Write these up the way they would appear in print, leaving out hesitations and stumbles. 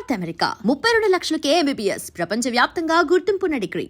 North America 32 లక్షలకే MBBS ప్రపంచవ్యాప్తంగా గుర్తింపున్న degree.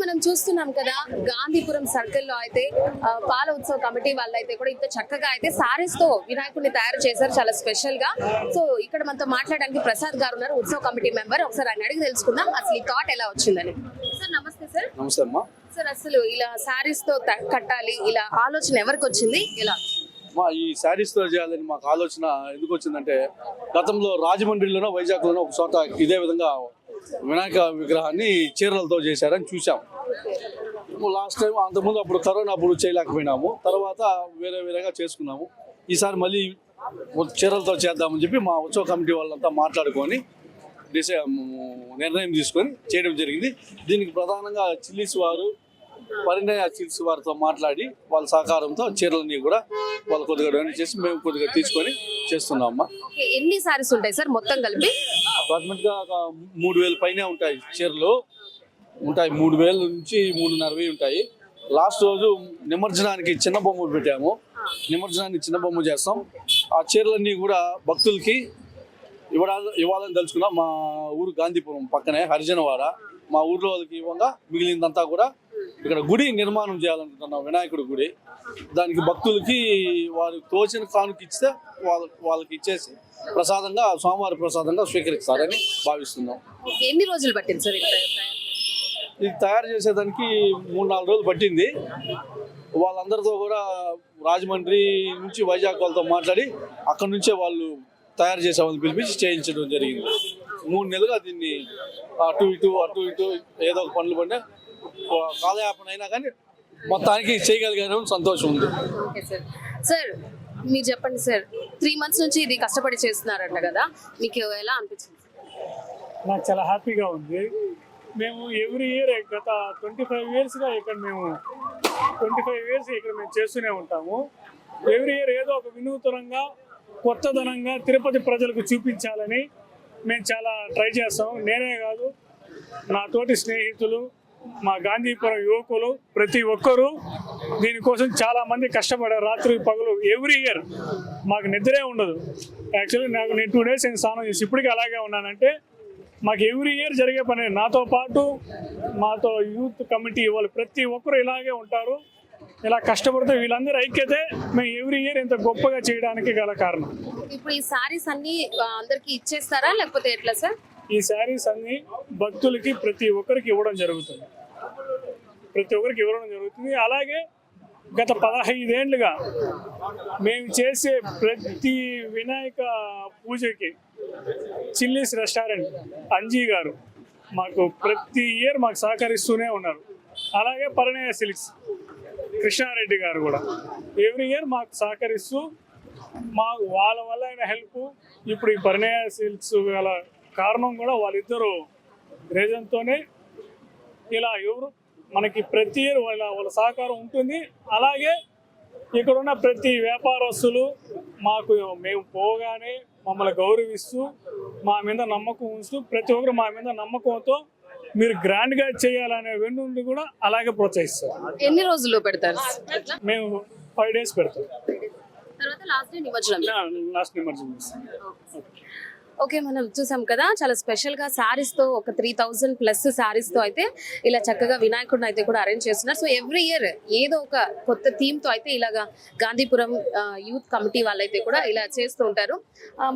మనం చూస్తున్నాం కదా గాంధీపురం సర్కిల్ లో అయితే పాల ఉత్సవ కమిటీ వాళ్ళైతే కూడా ఇంత చక్కగా అయితే సారీస్ తో వినాయకుడిని తయారు చేశారు, చాలా స్పెషల్ గా. సో ఇక్కడ మనతో మాట్లాడడానికి ప్రసాద్ గారు ఉన్నారు, ఉత్సవ కమిటీ మెంబర్. ఒకసారి ఆయన అడిగి తెలుసుకుందాం అసలు ఈ థాట్ ఎలా వచ్చిందని. సార్ నమస్తే. సార్ నమస్తే అమ్మా. సార్ అసలు ఇలా సారీస్ తో కట్టాలి, ఇలా ఆలోచన ఎవరికి వచ్చింది, ఎలా? ఈ శారీస్ తో చేయాలని మాకు ఆలోచన ఎందుకు వచ్చిందంటే, గతంలో రాజమండ్రిలోనో వైజాగ్లోనో ఒక చోట ఇదే విధంగా వినాయక విగ్రహాన్ని చీరలతో చేశారని చూసాం. లాస్ట్ టైం అంతకుముందు అప్పుడు కరోనా అప్పుడు చేయలేకపోయినాము, తర్వాత వేరేగా చేసుకున్నాము. ఈసారి మళ్ళీ చీరలతో చేద్దామని చెప్పి మా ఉత్సవ కమిటీ వాళ్ళంతా మాట్లాడుకొని నిర్ణయం తీసుకొని చేయడం జరిగింది. దీనికి ప్రధానంగా చిల్లీస్ వారు, పరిణయ చిల్స్ వారితో మాట్లాడి వాళ్ళ సహకారంతో చీరలని కూడా వాళ్ళు కొద్దిగా డొనేట్ చేసి మేము కొద్దిగా తీసుకొని చేస్తున్నామమ్మా. ఎన్ని సారీస్ ఉంటాయి సార్ మొత్తం కలిపి? అప్రాక్సిమేట్ గా 3000 పైనే ఉంటాయి చీరలు ఉంటాయి. 3000 నుంచి 3,500 ఉంటాయి. లాస్ట్ రోజు నిమజ్జనానికి చిన్న బొమ్మ పెట్టాము. నిమజ్జనానికి చిన్న బొమ్మ చేస్తాం. ఆ చీరలన్నీ కూడా భక్తులకి ఇవ్వాలని తెలుసుకున్నాం. మా ఊరు గాంధీపురం పక్కనే హరిజనవాడ, మా ఊర్లో వాళ్ళకి ఇవ్వగా మిగిలిందంతా కూడా ఇక్కడ గుడి నిర్మాణం చేయాలనుకుంటున్నాం, వినాయకుడి గుడి. దానికి భక్తులకి వారు తోచిన కానుక ఇస్తే వాళ్ళకి ఇచ్చేసి ప్రసాదంగా, సోమవారి ప్రసాదంగా స్వీకరిస్తారని భావిస్తున్నాం. ఎన్ని రోజులు పట్టింది సార్ ఇది తయారు చేసేదానికి? 3-4 రోజులు పట్టింది. వాళ్ళందరితో కూడా రాజమండ్రి నుంచి వైజాగ్ వాళ్ళతో మాట్లాడి అక్కడ నుంచే వాళ్ళు తయారు చేసే వాళ్ళని పిలిపించి చేయించడం జరిగింది. 3 నెలలుగా దీన్ని అటు ఇటు ఏదో ఒక పనులు పడినా కాలయాపన అయినా కానీ మొత్తానికి చేయగలిగాను, సంతోషం ఉంది. సార్ మీరు చెప్పండి సార్, 3 months నుంచి ఇది కష్టపడి చేస్తున్నారంట కదా, మీకు ఎలా అనిపించింది? నాకు చాలా హ్యాపీగా ఉంది. మేము ఎవ్రీ ఇయర్ గత 25 yearsగా ఇక్కడ మేము చేస్తూనే ఉంటాము. ఎవ్రీ ఇయర్ ఏదో ఒక వినూతనంగా, కొత్తదనంగా తిరుపతి ప్రజలకు చూపించాలని మేము చాలా ట్రై చేస్తాం. నేనే కాదు, నా తోటి స్నేహితులు, మా గాంధీపురం యువకులు ప్రతి ఒక్కరూ దీనికోసం చాలామంది కష్టపడారు, రాత్రి పగలు. ఎవ్రీ ఇయర్ మాకు నిద్రే ఉండదు. యాక్చువల్లీ నేను 2 days స్నానం చేసి ఇప్పటికీ అలాగే ఉన్నానంటే మాకు ఎవ్రీ ఇయర్ జరిగే పని. నాతో పాటు మాతో యూత్ కమిటీ వాళ్ళు ప్రతి ఒక్కరు ఇలాగే ఉంటారు, ఇలా కష్టపడితే వీళ్ళందరూ ఐక్యతే మేము ఎవ్రీ ఇయర్ ఇంత గొప్పగా చేయడానికి గల కారణం. ఇప్పుడు ఈ సారీస్ అన్ని అందరికి ఇచ్చేస్తారా లేకపోతే ఎట్లా సార్? ఈ శారీస్ అన్ని భక్తులకి ప్రతి ఒక్కరికి ఇవ్వడం జరుగుతుంది. అలాగే గత 15 ఏళ్ళుగా మేము చేసే ప్రతి వినాయక పూజకి చిల్లీస్ రెస్టారెంట్ అంజీ గారు మాకు ప్రతి ఇయర్ మాకు సహకరిస్తూనే ఉన్నారు. అలాగే పరిణయ సిల్క్స్ కృష్ణారెడ్డి గారు కూడా ఎవ్రీ ఇయర్ మాకు సహకరిస్తూ వాళ్ళ వల్ల అయిన హెల్ప్. ఇప్పుడు ఈ పరిణయ సిల్క్స్ గల కారణం కూడా వాళ్ళిద్దరూ రీజన్తోనే ఇలా ఎవరు మనకి ప్రతి ఇయర్ వాళ్ళ సహకారం ఉంటుంది. అలాగే ఇక్కడున్న ప్రతి వ్యాపారస్తులు మేము పోగానే మమ్మల్ని గౌరవిస్తూ, మా మీద నమ్మకం ఉంచుతూ, ప్రతి ఒక్కరు మా మీద నమ్మకంతో మీరు గ్రాండ్గా చేయాలనే వెన్నుండి కూడా అలాగే ప్రోత్సహిస్తారు. ఎన్ని రోజులు పెడతారు? మేము 5 days పెడతాం. లాస్ట్ నిమజ్జనం. ఓకే, మనం చూసాం కదా చాలా స్పెషల్ గా సారీస్ తో ఒక 3000+ సారీస్ తో అయితే ఇలా చక్కగా వినాయకుడిని అయితే కూడా అరేంజ్ చేస్తున్నారు. సో ఎవ్రీ ఇయర్ ఏదో ఒక కొత్త థీమ్ తో అయితే ఇలాగా గాంధీపురం యూత్ కమిటీ వాళ్ళైతే కూడా ఇలా చేస్తూ ఉంటారు.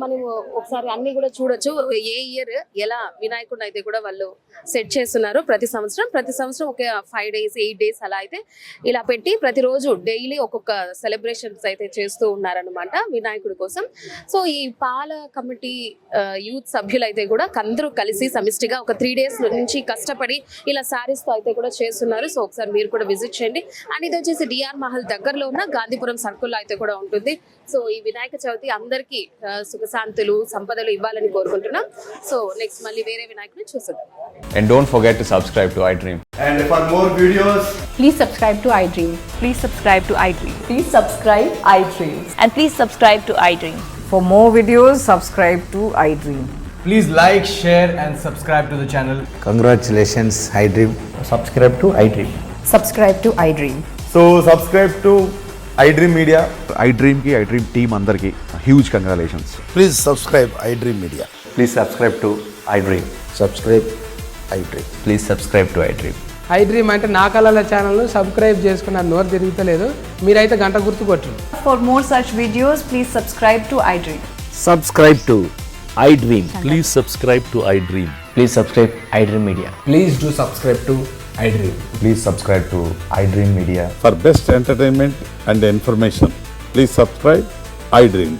మనం ఒకసారి అన్ని కూడా చూడొచ్చు, ఏ ఇయర్ ఎలా వినాయకుడిని అయితే కూడా వాళ్ళు సెట్ చేస్తున్నారు. ప్రతి సంవత్సరం ఒక 5 days 8 days అలా అయితే ఇలా పెట్టి ప్రతిరోజు డైలీ ఒక్కొక్క సెలబ్రేషన్స్ అయితే చేస్తూ ఉన్నారనమాట వినాయకుడి కోసం. సో ఈ పాల కమిటీ యూత్ సభ్యులు అయితే కూడా అందరూ కలిసి సమిష్టిగా ఒక 3 days నుంచి కష్టపడి ఇలా శారీస్ తో అయితే కూడా చేస్తున్నారు. సో ఒకసారి మీరు కూడా విజిట్ చేయండి. అండ్ ఇది వచ్చేసి డిఆర్ మహల్ దగ్గరలో ఉన్న గాంధీపురం సర్కిల్ లో అయితే కూడా ఉంటుంది. సో ఈ వినాయక చవితి అందరికీ సుఖశాంతులు సంపదలు ఇవ్వాలని కోరుకుంటున్నాం. సో నెక్స్ట్ మళ్ళీ వేరే వినాయకుని చూసేద్దాం. And don't forget to subscribe to iDream. And for more videos, Please subscribe to iDream. Please subscribe to iDream. Please subscribe iDream. And please subscribe to iDream. For more videos, subscribe to iDream. please like, share, and subscribe to the channel. Congratulations, iDream. Subscribe to iDream. Subscribe to iDream. So subscribe to iDream Media. iDream ki iDream team andarki huge congratulations. Please subscribe iDream Media. Please subscribe to iDream. Subscribe iDream. Please subscribe to iDream. iDream అంటే నా కళల ఛానల్ను subscribe చేసుకున్న నోరు తిరుగుతలేదు. మీరైతే గంట గుర్తు కొట్టండి. For more such videos, please subscribe to iDream. Subscribe to iDream. Please subscribe to iDream. Please subscribe iDream Media. Please do subscribe to iDream. Please subscribe to iDream Media. For best entertainment and information, please subscribe iDream.